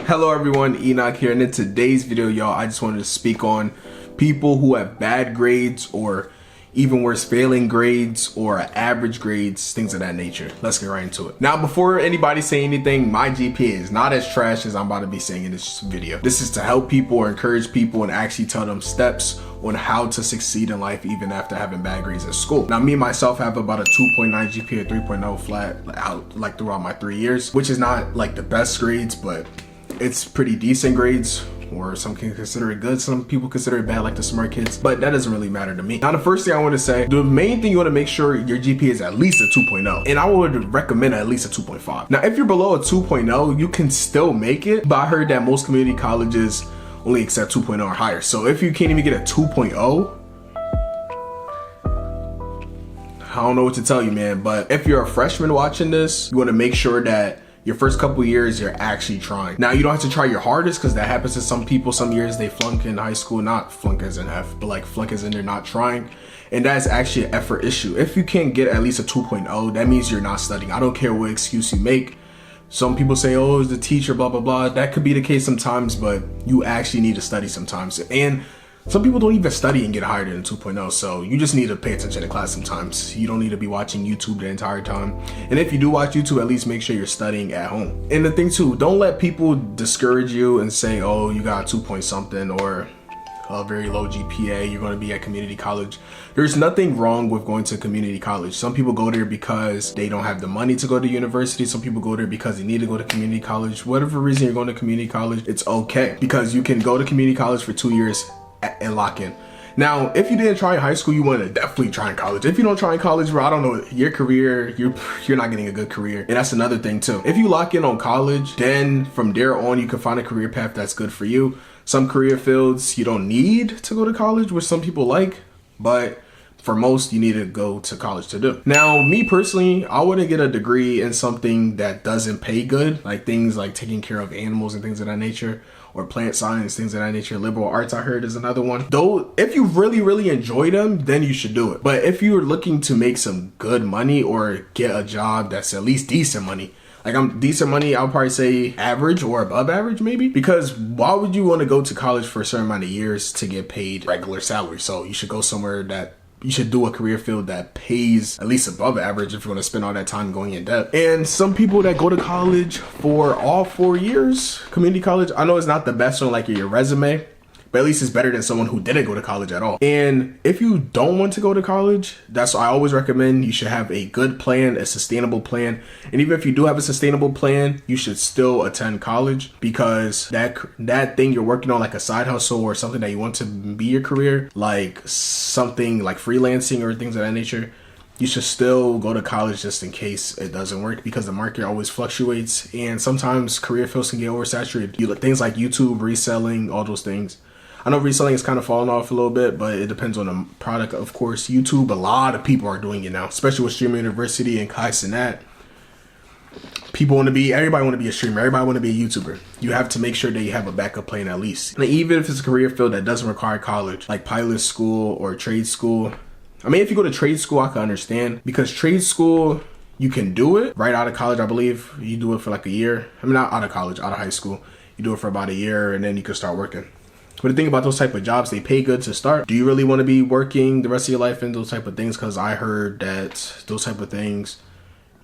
Hello everyone, Enoch here, and in today's video, y'all, I just wanted to speak on people who have bad grades or even worse, failing grades or average grades, things of that nature. Let's get right into it. Now, before anybody say anything, my GPA is not as trash as I'm about to be saying in this video. This is to help people or encourage people and actually tell them steps on how to succeed in life even after having bad grades at school. Now, me myself have about a 2.9 GPA, 3.0 flat out like throughout my 3 years, which is not like the best grades, but it's pretty decent grades, or some can consider it good, some people consider it bad, like the smart kids, but that doesn't really matter to me. Now, the first thing I want to say, the main thing you want to make sure your GPA is at least a 2.0, and I would recommend at least a 2.5. Now, if you're below a 2.0, you can still make it, but I heard that most community colleges only accept 2.0 or higher. So if you can't even get a 2.0, I don't know what to tell you, man. But if you're a freshman watching this, you want to make sure that your first couple years, you're actually trying. Now, you don't have to try your hardest, because that happens to some people. Some years they flunk in high school, not flunk as in F, but like flunk as in they're not trying. And that's actually an effort issue. If you can't get at least a 2.0, that means you're not studying. I don't care what excuse you make. Some people say, oh, it's the teacher, blah, blah, blah. That could be the case sometimes, but you actually need to study sometimes. And some people don't even study and get higher than 2.0, so you just need to pay attention to class sometimes. You don't need to be watching YouTube the entire time. And if you do watch YouTube, at least make sure you're studying at home. And the thing too, don't let people discourage you and say, oh, you got 2 point something or a very low GPA, you're going to be at community college. There's nothing wrong with going to community college. Some people go there because they don't have the money to go to university. Some people go there because they need to go to community college. Whatever reason you're going to community college, it's okay, because you can go to community college for 2 years and lock in. Now, if you didn't try in high school, you want to definitely try in college. If you don't try in college, bro, I don't know, your career, you're not getting a good career. And that's another thing too. If you lock in on college, then from there on, you can find a career path that's good for you. Some career fields, you don't need to go to college, which some people like, but for most, you need to go to college to do. Now, me personally, I wouldn't get a degree in something that doesn't pay good, like things like taking care of animals and things of that nature, or plant science, things of that nature. Liberal arts, I heard, is another one. Though, if you really enjoy them, then you should do it. But if you're looking to make some good money or get a job that's at least decent money, like decent money, I'll probably say average or above average maybe, because why would you want to go to college for a certain amount of years to get paid regular salary? So you should go somewhere that you should do a career field that pays at least above average if you want to spend all that time going in debt. And some people that go to college for all 4 years, community college, I know it's not the best on like your resume, but at least it's better than someone who didn't go to college at all. And if you don't want to go to college, that's why I always recommend you should have a good plan, a sustainable plan. And even if you do have a sustainable plan, you should still attend college, because that thing you're working on, like a side hustle or something that you want to be your career, like something like freelancing or things of that nature, you should still go to college just in case it doesn't work, because the market always fluctuates and sometimes career fields can get oversaturated. Things like YouTube, reselling, all those things. I know reselling is kind of falling off a little bit, but it depends on the product. Of course, YouTube, a lot of people are doing it now, especially with Streamer University and Kai Cenat. Everybody want to be a streamer. Everybody want to be a YouTuber. You have to make sure that you have a backup plan at least. And even if it's a career field that doesn't require college, like pilot school or trade school. I mean, if you go to trade school, I can understand, because trade school, you can do it right out of college, I believe. You do it for like a year. I mean, not out of college, out of high school. You do it for about a year and then you can start working. But the thing about those type of jobs, they pay good to start. Do you really want to be working the rest of your life in those type of things? Because I heard that those type of things,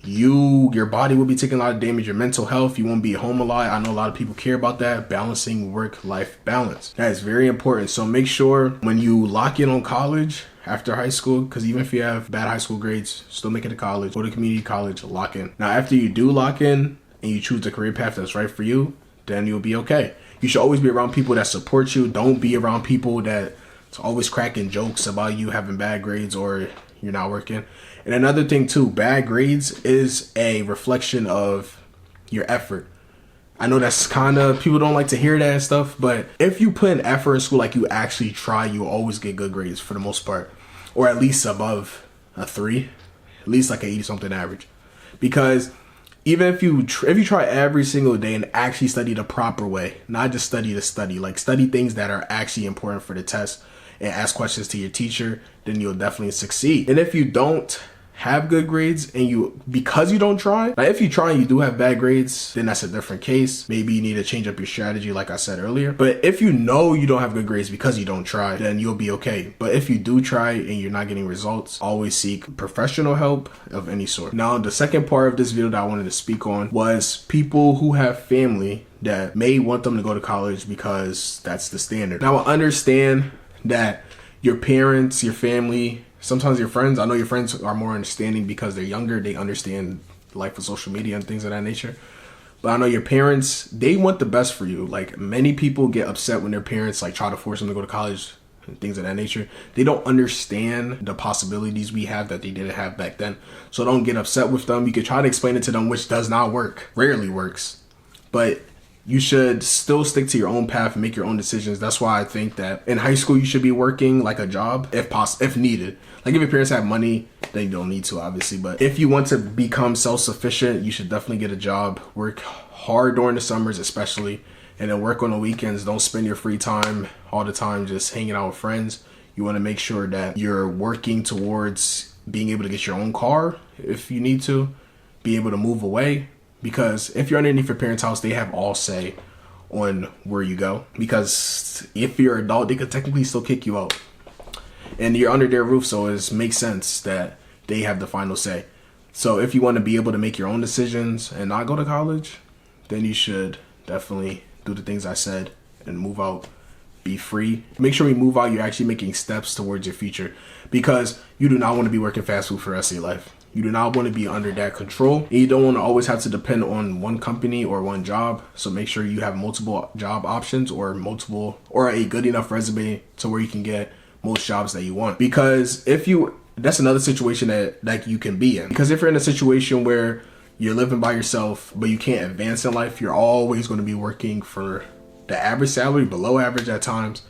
your body will be taking a lot of damage, your mental health, you won't be home a lot. I know a lot of people care about that, balancing work-life balance. That is very important. So make sure when you lock in on college after high school, because even if you have bad high school grades, still make it to college, go to community college, lock in. Now, after you do lock in and you choose the career path that's right for you, then you'll be okay. You should always be around people that support you. Don't be around people that's always cracking jokes about you having bad grades or you're not working. And another thing too, bad grades is a reflection of your effort. I know that's kind of, people don't like to hear that and stuff, but if you put in effort in school, like you actually try, you always get good grades for the most part, or at least above a 3, at least like an 80 something average. Because even if you try every single day and actually study the proper way, not just study to study, like study things that are actually important for the test and ask questions to your teacher, then you'll definitely succeed. And if you don't have good grades and because you don't try. Now, if you try and you do have bad grades, then that's a different case. Maybe you need to change up your strategy like I said earlier. But if you know you don't have good grades because you don't try, then you'll be okay. But if you do try and you're not getting results, always seek professional help of any sort. Now, the second part of this video that I wanted to speak on was people who have family that may want them to go to college because that's the standard. Now, I understand that your parents, your family, sometimes your friends, I know your friends are more understanding because they're younger. They understand life with social media and things of that nature. But I know your parents, they want the best for you. Like, many people get upset when their parents like try to force them to go to college and things of that nature. They don't understand the possibilities we have that they didn't have back then. So don't get upset with them. You can try to explain it to them, which does not work, rarely works. But you should still stick to your own path and make your own decisions. That's why I think that in high school you should be working like a job if needed. Like, if your parents have money, then you don't need to, obviously. But if you want to become self-sufficient, you should definitely get a job. Work hard during the summers especially, and then work on the weekends. Don't spend your free time all the time just hanging out with friends. You want to make sure that you're working towards being able to get your own car if you need to, be able to move away. Because if you're underneath your parents' house, they have all say on where you go. Because if you're an adult, they could technically still kick you out. And you're under their roof, so it makes sense that they have the final say. So if you want to be able to make your own decisions and not go to college, then you should definitely do the things I said and move out. Be free. Make sure when you move out, you're actually making steps towards your future. Because you do not want to be working fast food for the rest of your life. You do not want to be under that control. And you don't want to always have to depend on one company or one job. So make sure you have multiple job options or a good enough resume to where you can get most jobs that you want. Because that's another situation that you can be in. Because if you're in a situation where you're living by yourself, but you can't advance in life, you're always going to be working for the average salary, below average at times.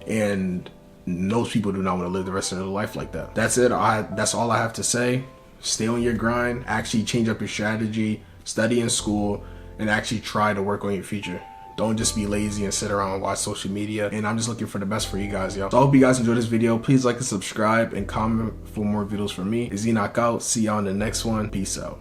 And most people do not want to live the rest of their life like that. That's it. That's all I have to say. Stay on your grind, actually change up your strategy, study in school, and actually try to work on your future. Don't just be lazy and sit around and watch social media. And I'm just looking for the best for you guys, yo. So I hope you guys enjoyed this video. Please like and subscribe and comment for more videos from me. It's Enoch out. See y'all in the next one. Peace out.